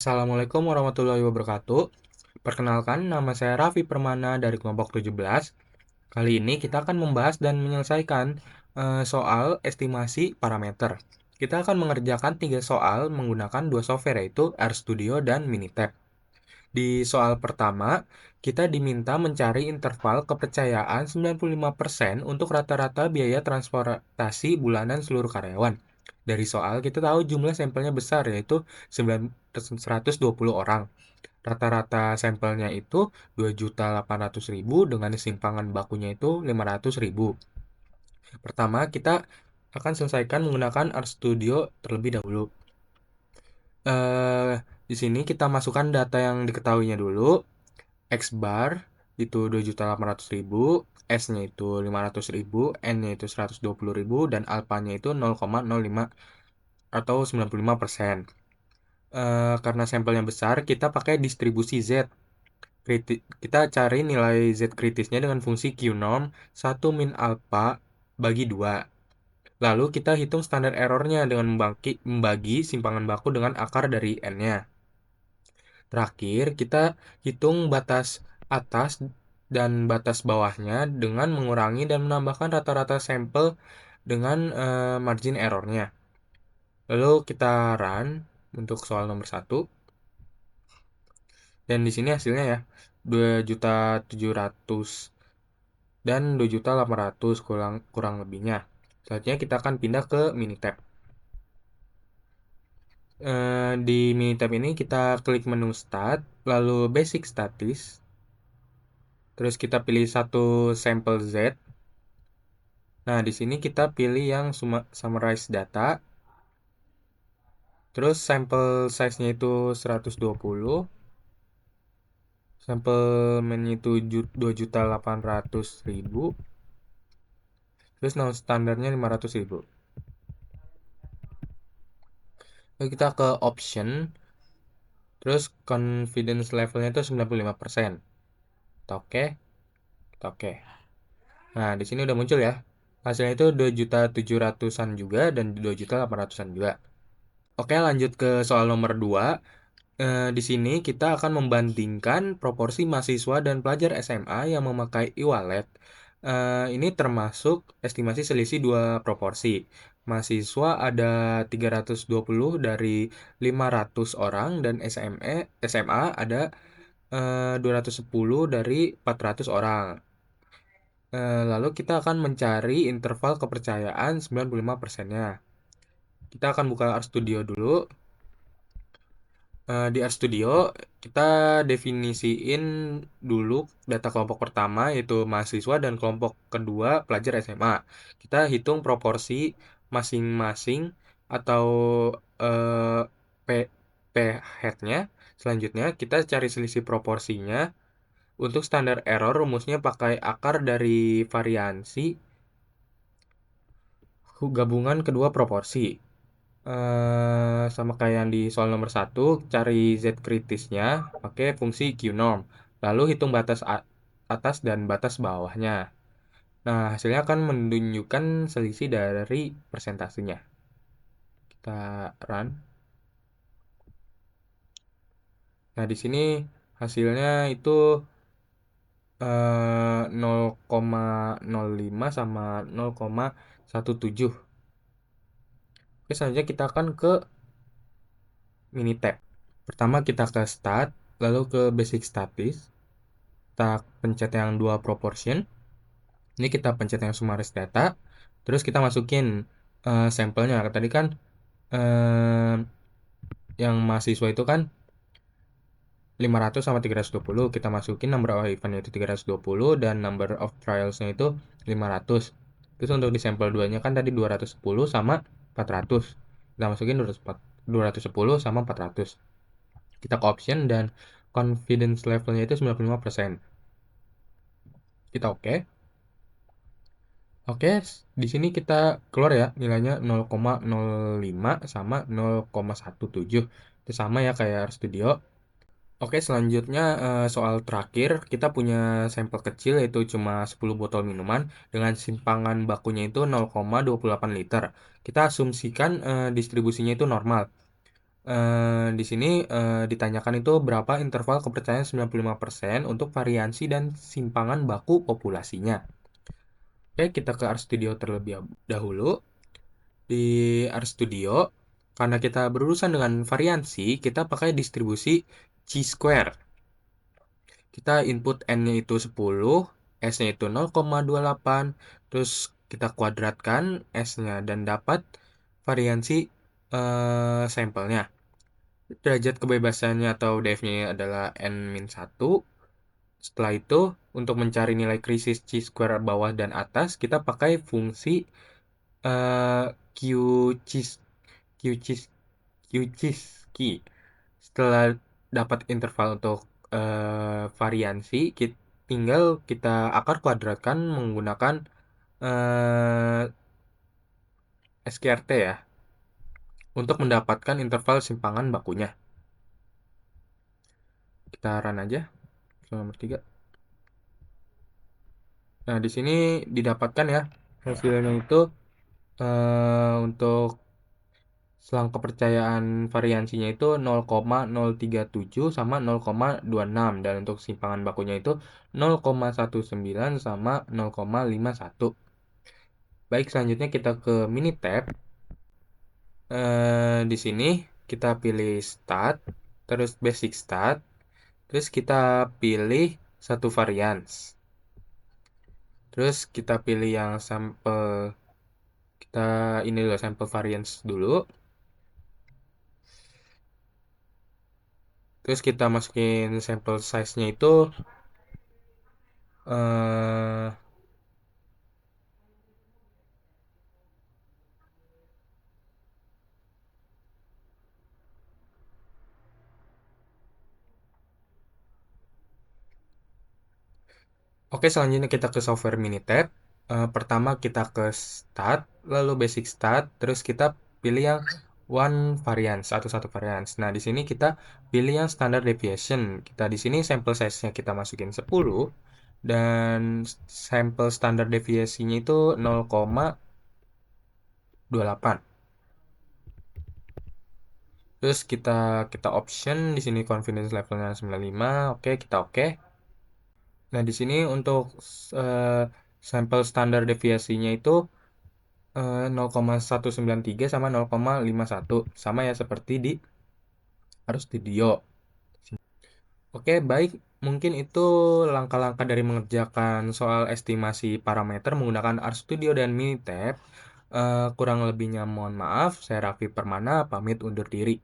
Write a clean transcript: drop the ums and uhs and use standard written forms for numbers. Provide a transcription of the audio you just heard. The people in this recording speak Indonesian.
Assalamualaikum warahmatullahi wabarakatuh. Perkenalkan, nama saya Raffi Permana dari kelompok 17. Kali ini kita akan membahas dan menyelesaikan soal estimasi parameter. Kita akan mengerjakan 3 soal menggunakan 2 software yaitu RStudio dan Minitab. Di soal pertama, kita diminta mencari interval kepercayaan 95% untuk rata-rata biaya transportasi bulanan seluruh karyawan. Dari soal kita tahu jumlah sampelnya besar yaitu 120 orang. Rata-rata sampelnya itu 2.800.000 dengan simpangan bakunya itu 500.000. Pertama, kita akan selesaikan menggunakan RStudio terlebih dahulu. Di sini kita masukkan data yang diketahuinya dulu. X bar itu 2.800.000, S-nya itu 500.000, N-nya itu 120.000, dan alpha-nya itu 0,05 atau 95%. Karena sampelnya besar, kita pakai distribusi Z. Kita cari nilai Z kritisnya dengan fungsi Q-norm 1 min alpha bagi 2. Lalu kita hitung standar errornya dengan membagi simpangan baku dengan akar dari N-nya. Terakhir, kita hitung batas atas dan batas bawahnya dengan mengurangi dan menambahkan rata-rata sampel dengan margin errornya. Lalu kita run untuk soal nomor 1. Dan di sini hasilnya ya, 2.700.000 dan 2.800.000 kurang lebihnya. Selanjutnya kita akan pindah ke Minitab. Di Minitab ini kita klik menu Start, lalu Basic Statis. Terus kita pilih satu sampel Z. Nah, di sini kita pilih yang Summarize Data. Terus sampel size-nya itu 120. Sampel main-nya itu 2.800.000. Terus non standarnya 500.000. Lalu kita ke option. Terus confidence levelnya itu 95%. Kita oke. Kita oke. Nah, di sini udah muncul ya. Hasilnya itu 2.700.000-an juga dan 2.800.000-an juga. Oke, lanjut ke soal nomor 2. Di sini kita akan membandingkan proporsi mahasiswa dan pelajar SMA yang memakai e-wallet. Ini termasuk estimasi selisih dua proporsi. Mahasiswa ada 320 dari 500 orang dan SMA ada 210 dari 400 orang. Lalu kita akan mencari interval kepercayaan 95%-nya. Kita akan buka RStudio dulu. Di RStudio kita definisiin dulu data kelompok pertama yaitu mahasiswa dan kelompok kedua pelajar SMA. Kita hitung proporsi masing-masing atau eh, P, P head-nya. Selanjutnya kita cari selisih proporsinya. Untuk standar error rumusnya pakai akar dari variansi gabungan kedua proporsi. Sama kayak yang di soal nomor 1, cari Z kritisnya pakai fungsi Q-norm. Lalu hitung batas atas dan batas bawahnya. Nah, hasilnya akan menunjukkan selisih dari persentasenya. Kita run. Nah, di sini hasilnya itu 0,05 sama 0,17. Oke, selanjutnya kita akan ke Minitab. Pertama kita ke Start, lalu ke Basic Statis. Kita pencet yang dua proportion. Ini kita pencet yang Summarize Data. Terus kita masukin sampelnya. Tadi kan eh, yang mahasiswa itu kan 500 sama 320. Kita masukin number of event itu 320 dan number of trials-nya itu 500. Terus untuk di sampel 2-nya kan tadi 210 sama 400. Kita masukin 210 sama 400. Kita ke option dan confidence levelnya itu 95%. Kita oke. Oke, di sini kita keluar ya nilainya 0,05 sama 0,17. Itu sama ya kayak RStudio. Oke, selanjutnya soal terakhir, kita punya sampel kecil yaitu cuma 10 botol minuman dengan simpangan bakunya itu 0,28 liter. Kita asumsikan distribusinya itu normal. Di sini ditanyakan itu berapa interval kepercayaan 95% untuk variansi dan simpangan baku populasinya. Oke, kita ke RStudio terlebih dahulu. Di RStudio, karena kita berurusan dengan variansi, kita pakai distribusi chi-square. Kita input n-nya itu 10, s-nya itu 0,28, terus kita kuadratkan s-nya dan dapat variansi sampelnya. Derajat kebebasannya atau df-nya adalah n-1. Setelah itu, untuk mencari nilai krisis chi-square bawah dan atas, kita pakai fungsi eh, q cheese q cheese q cheese key. Setelah dapat interval untuk variansi, tinggal kita akar kuadratkan menggunakan eh, SQRT ya, untuk mendapatkan interval simpangan bakunya. Kita run aja, nomor 3. Nah, di sini didapatkan ya, hasilnya itu untuk selang kepercayaan variansinya itu 0,037 sama 0,26 dan untuk simpangan bakunya itu 0,19 sama 0,51. Baik, selanjutnya kita ke Minitab. Di sini kita pilih Stat, terus Basic Stat, terus kita pilih satu varians. Terus kita pilih yang sampel, kita ini dulu sampel varians dulu. Terus kita masukin sampel size-nya itu eh Oke, selanjutnya kita ke software Minitab. Pertama kita ke Start, lalu Basic Start, terus kita pilih yang one variance atau satu variance. Nah, di sini kita pilih yang standard deviation. Kita di sini sample size-nya kita masukin 10 dan sampel standard deviasinya itu 0,28. Terus kita option di sini confidence levelnya 95. Oke, kita oke. Nah, di sini untuk eh, sampel standar deviasinya itu 0,193 sama 0,51. Sama ya seperti di RStudio. Oke, baik. Mungkin itu langkah-langkah dari mengerjakan soal estimasi parameter menggunakan RStudio dan Minitab. Kurang lebihnya mohon maaf. Saya Raffi Permana, pamit undur diri.